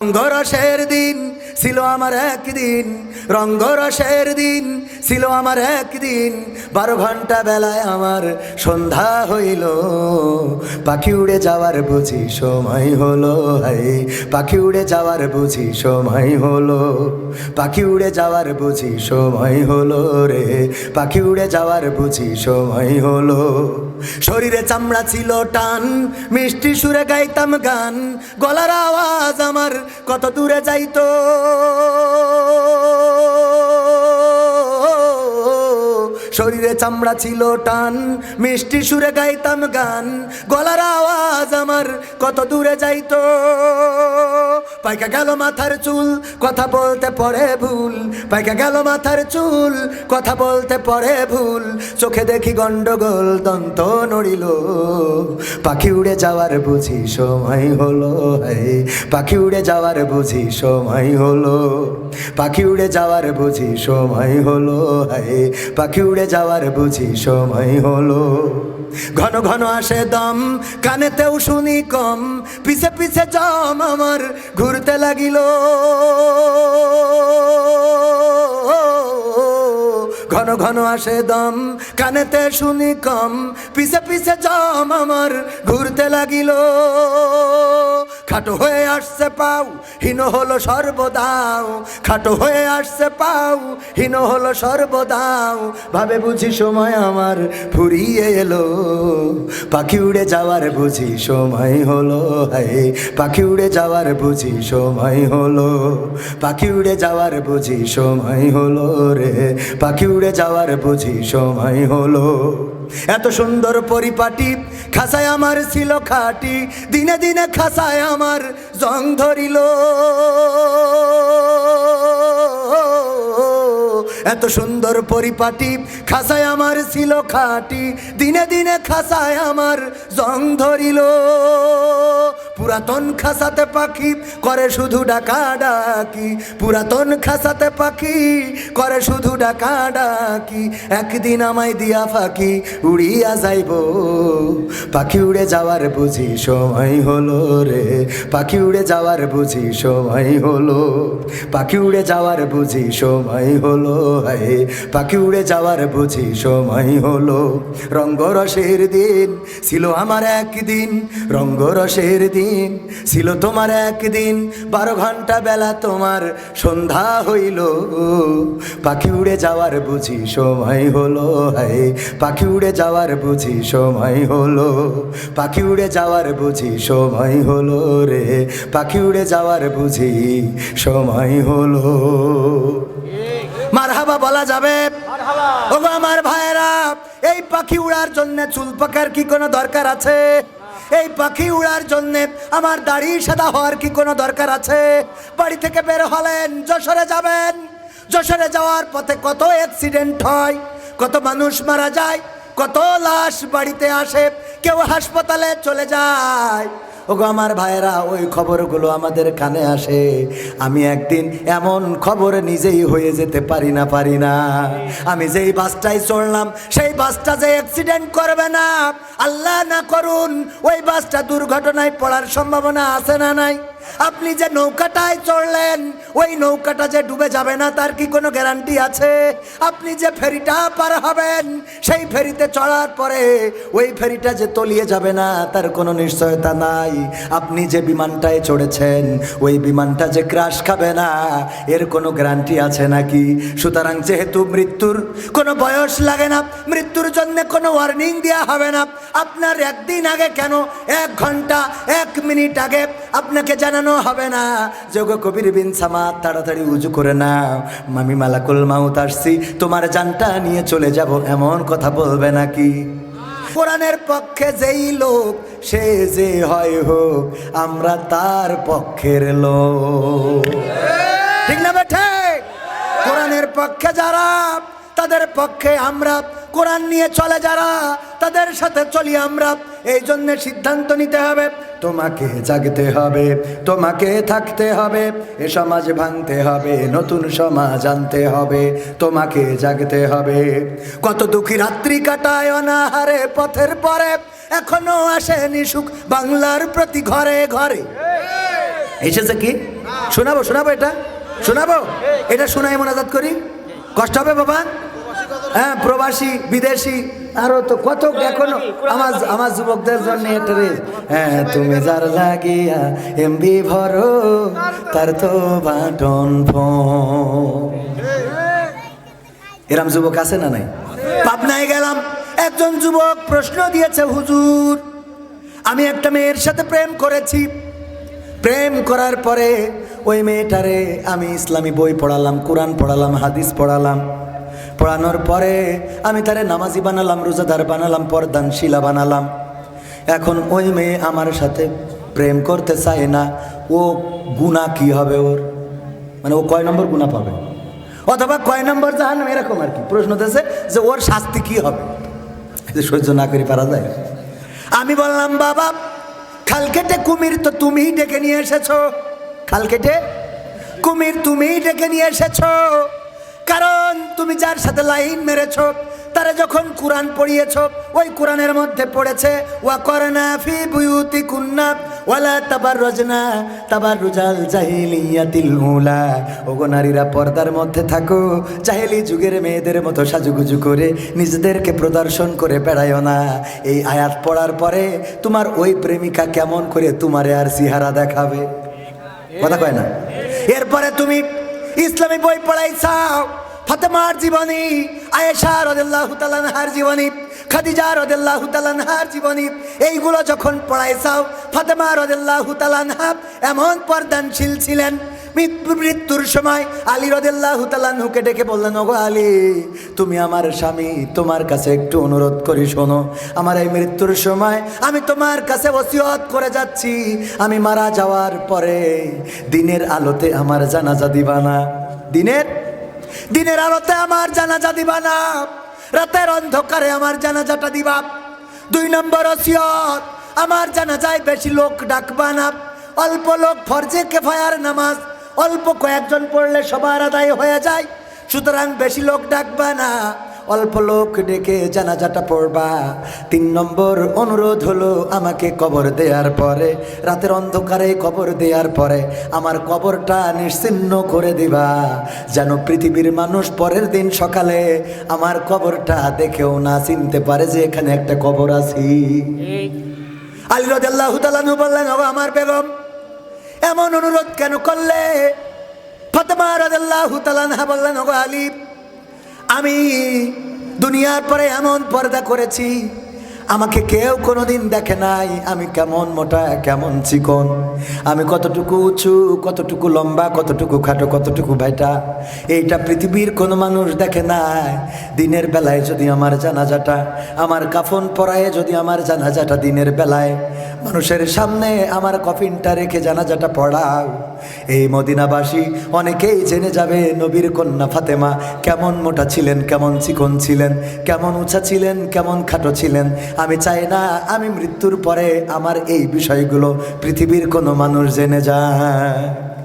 রঙ্গরসের দিন ছিল আমার একদিন, রঙ্গরসের দিন ছিল আমার একদিন। 12 ঘন্টা বেলায় আমার সন্ধ্যা হইল, পাখি উড়ে যাওয়ার বুঝি সময় হলো। হাই পাখি উড়ে যাওয়ার বুঝি সময় হলো, পাখি উড়ে যাওয়ার বুঝি সময় হলো রে, পাখি উড়ে যাওয়ার বুঝি সময় হলো। শরীরে চামড়া ছিল টান, মিষ্টি সুরে গাইতাম গান, গলার আওয়াজ আমার কত দূরে যাইতো। শরীরে চামড়া ছিল টান, মিষ্টি সুরে গাইতাম গান, গলার আওয়াজ আমার কত দূরে যাইতো। পাইকা গেল মাথার চুল, কথা বলতে পড়ে ভুল, পাইকা গেল মাথার চুল, কথা বলতে পড়ে ভুল। চোখে দেখি গন্ডগোল, দন্ত নড়িল, পাখি উড়ে যাওয়ার বুঝি সময় হলো। হাই পাখি উড়ে যাওয়ার বুঝি সময় হলো, পাখি উড়ে যাওয়ার বুঝি সময় হলো। হাই পাখি উড়ে যাওয়ার বুঝি সময় হলো। ঘন ঘন আসে দম, কানেতেও শুনি কম, পিছে পিছে জম আমার ঘুরতে লাগিল। ঘন ঘন আসে দম, কানেতে শুনি কম, পিছে পিছে জম আমার ঘুরতে লাগিল। খাটো হয়ে আসছে পাও, হীন হলো সর্বদাও, খাটো হয়ে আসছে পাও, হীন হলো সর্বদাও। ভাবে বুঝি সময় আমার ফুরিয়ে এলো, পাখি উড়ে যাওয়ার বুঝি সময় হলো। হাই পাখি উড়ে যাওয়ার বুঝি সময় হলো, পাখি উড়ে যাওয়ার বুঝি সময় হলো রে, পাখি উড়ে যাওয়ার বুঝি সময় হলো। এত সুন্দর পরিপাটি খাসায় আমার ছিল খাটি, দিনে দিনে খাসায় আমার জং ধরিল। এত সুন্দর পরিপাটি খাসায় আমার ছিল খাটি, দিনে দিনে খাসায় আমার জং ধরিল। পুরাতন খাসাতে পাখি করে শুধু ডাকা ডাকি, পুরাতন খাসাতে পাখি করে শুধু ডাকা ডাকি। একদিন আমায় দিয়া ফাঁকি উড়িয়া যাইব, পাখি উড়ে যাওয়ার বুঝি সময় হলো রে, পাখি উড়ে যাওয়ার বুঝি সময় হলো, পাখি উড়ে যাওয়ার বুঝি সময় হলো। হাই পাখি উড়ে যাওয়ার বুঝি সময় হলো। রঙ্গরসের দিন ছিল আমার একদিন, রঙ্গরসের দিন ছিল তোমার একদিন। 12 ঘন্টা বেলা তোমার সন্ধ্যা হইল, পাখি উড়ে যাওয়ার বুঝি সময় হলো। হাই পাখি উড়ে যাওয়ার বুঝি সময় হলো, পাখি উড়ে যাওয়ার বুঝি সময় হলো রে, পাখি উড়ে যাওয়ার বুঝি সময় হলো। মারহাবা বলা যাবে? ওগো আমার ভাইরা, এই পাখি উড়ার জন্য চুল পাকার কি কোনো দরকার আছে? এই পাখি উড়ার জন্য আমার দাড়ি সাদা হওয়ার কি কোনো দরকার আছে? বাড়ি থেকে বের হলেন, যশোরে যাবেন, যশোরে যাওয়ার পথে কত অ্যাক্সিডেন্ট হয়, কত মানুষ মারা যায়, কত লাশ বাড়িতে আসে, কেউ হাসপাতালে চলে যায়। ওগো আমার ভাইরা, ওই খবরগুলো আমাদের কানে আসে। আমি একদিন এমন খবর নিজেই হয়ে যেতে পারি না। আমি যেই বাসটায় চড়লাম, সেই বাসটা যে অ্যাক্সিডেন্ট করবে না, আল্লাহ না করুন, ওই বাসটা দুর্ঘটনায় পড়ার সম্ভাবনা আছে না নাই? আপনি যে নৌকাটায় চড়লেন, ওই নৌকাটা যে ডুবে যাবে না তার কি কোনো গ্যারান্টি আছে? আপনি যে ফেরিটা পার হবেন, সেই ফেরিতে চড়ার পরে ওই ফেরিটা যে তলিয়ে যাবে না তার কোনো নিশ্চয়তা নাই। আপনি যে বিমানটায় চড়েছেন, ওই বিমানটা যে ক্রাশ খাবে না এর কোনো গ্যারান্টি আছে নাকি? সুতরাং যেহেতু মৃত্যুর কোনো বয়স লাগে না, মৃত্যুর জন্য কোনো ওয়ার্নিং দেওয়া হবে না, আপনার একদিন আগে কেন 1 ঘন্টা 1 মিনিট আগে আপনাকে জানানো হবে না যে গো কবির বিন সামাদ, তাড়াতাড়ি উজু করে নাও, আমি মালাকুল মাউত আসছি, তোমার জানটা নিয়ে চলে যাব, এমন কথা বলবে নাকি? কোরআনের পক্ষে যেই লোক সে যে হয় হোক, আমরা তার পক্ষের লোক, ঠিক না বেঠে? কোরআনের পক্ষে যারা, তাদের পক্ষে আমরা, কোরআন নিয়ে চলে যারা, তাদের সাথে চলি আমরা। এই জন্য সিদ্ধান্ত নিতে হবে, তোমাকে জাগতে হবে, তোমাকে থাকতে হবে, এ সমাজ ভাঙতে হবে, নতুন সমাজ আনতে হবে, তোমাকে জাগতে হবে। কত দুঃখী রাত্রি কাটায় অনাহারে পথের পরে, এখনো আসেনি সুখ বাংলার প্রতি ঘরে ঘরে। এসেছে কি? শোনাবো শোনাবো এটা শোনাবো, এটা শোনাই মোনাজাত করি, কষ্ট হবে বাবা? হ্যাঁ, প্রবাসী বিদেশি আরো তো কত এখনো আমার আমার যুবকদের জন্য এটা রে। হ্যাঁ, তুমি যার লাগিয়া এমবি ভরো তার তো বাটন ফোন। এরম যুবক আছে না নাই? পাবনায় গেলাম, একজন যুবক প্রশ্ন দিয়েছে, হুজুর আমি একটা মেয়ের সাথে প্রেম করেছি, প্রেম করার পরে ওই মেয়েটারে আমি ইসলামী বই পড়ালাম, কোরআন পড়ালাম, হাদিস পড়ালাম, পড়ানোর পরে আমি তারে নামাজি বানালাম, রোজাদার বানালাম, পর্দানশীলা বানালাম। এখন ওই মেয়ে আমার সাথে প্রেম করতে চায় না, ও গুনাহ কি হবে ওর? মানে ও কয় নম্বর গুনাহ পাবে, অথবা কয় নম্বর জাহান্নাম, এরকম আর কি প্রশ্ন দিয়েছে যে ওর শাস্তি কি হবে, সহ্য না করে পারা যায়? আমি বললাম, বাবা খাল কেটে কুমির তো তুমিই ডেকে নিয়ে এসেছো, খাল কেটে কুমির তুমিই ডেকে নিয়ে এসেছো, কারণ তুমি যার সাথে লাইন মেরেছো তারা যখন কোরআন পড়িয়েছো, ওই কোরআনের মধ্যে পড়েছে ওয়া করনা ফি বুয়ুতিকুন্না ওয়ালা তাবাররাজনা তাবাররুজাল জাহিলিয়াতিল উলা। ওগো নারীরা পর্দার মধ্যে থাকো, জাহেলি যুগের মেয়েদের মতো সাজুগুজু করে নিজেদেরকে প্রদর্শন করে বেড়ায়ও না। এই আয়াত পড়ার পরে তোমার ওই প্রেমিকা কেমন করে তোমারে আর চেহারা দেখাবে? কথা কয় না? এরপরে তুমি ইসলামী বই পড়াইছাও, ফাতেমার জীবনী, আয়েশা রাদিয়াল্লাহু তাআলা আনহার জীবনী, খাদিজা রাদিয়াল্লাহু তাআলা আনহার জীবনী, এইগুলো যখন পড়াইছাও, ফাতেমা রাদিয়াল্লাহু তাআলা আনহা এমন পর্দানশীল ছিলেন, মৃত্যুর সময় আলী রাদিয়াল্লাহু তাআলা আনহুকে ডেকে বললেন, ওগো আলী তুমি আমার স্বামী, তোমার কাছে একটু অনুরোধ করি শোনো, আমার এই মৃত্যুর সময় আমি তোমার কাছে ওসিয়ত করে যাচ্ছি, আমি মারা যাওয়ার পরে দিনের আলোতে আমার জানাজা দিবা না, দিনের আলোতে আমার জানাজা দিবা না, রাতের অন্ধকারে আমার জানাজাটা দিবা। 2 নম্বর ওসিয়ত, আমার জানাজায় বেশি লোক ডাকবা না, অল্প লোক, ফরজে কিফায়ার নামাজ অল্প কয়েকজন পড়লে সবার আদায় হয়ে যায়, সুতরাং বেশি লোক ডাকবা না, অল্প লোক ডেকে জানাজাটা পড়বা। 3 নম্বর অনুরোধ হলো, আমাকে কবর দেওয়ার পরে, রাতের অন্ধকারে কবর দেওয়ার পরে আমার কবরটা নিশ্চিহ্ন করে দিবা, যেন পৃথিবীর মানুষ পরের দিন সকালে আমার কবরটা দেখেও না চিনতে পারে যে এখানে একটা কবর আছে। আলী রাদিয়াল্লাহু তাআলা আনহু বললেন, ওগো আমার বেগম এমন অনুরোধ কেন করলে? ফাতেমা রাদিয়াল্লাহু তাআলা আনহা বললেন, ওগো আলী আমি দুনিয়ার পরে এমন পর্দা করেছি, আমাকে কেউ কোনোদিন দেখে নাই, আমি কেমন মোটা কেমন চিকন, আমি কতটুকু উঁচু কতটুকু লম্বা কতটুকু খাটো কতটুকু ভাইটা, এইটা পৃথিবীর কোনো মানুষ দেখে নাই। দিনের বেলায় যদি আমার জানাজাটা, আমার কাফন পরায়ে যদি আমার জানাজাটা দিনের বেলায় মানুষের সামনে আমার কফিনটা রেখে জানাজাটা পড়াও, এই মদিনাবাসী অনেকেই জেনে যাবে নবীর কন্যা ফাতেমা কেমন মোটা ছিলেন, কেমন চিকন ছিলেন, কেমন উঁচা ছিলেন, কেমন খাটো ছিলেন। আমি চাই না আমি মৃত্যুর পরে আমার এই বিষয়গুলো পৃথিবীর কোনো মানুষ জেনে যায়।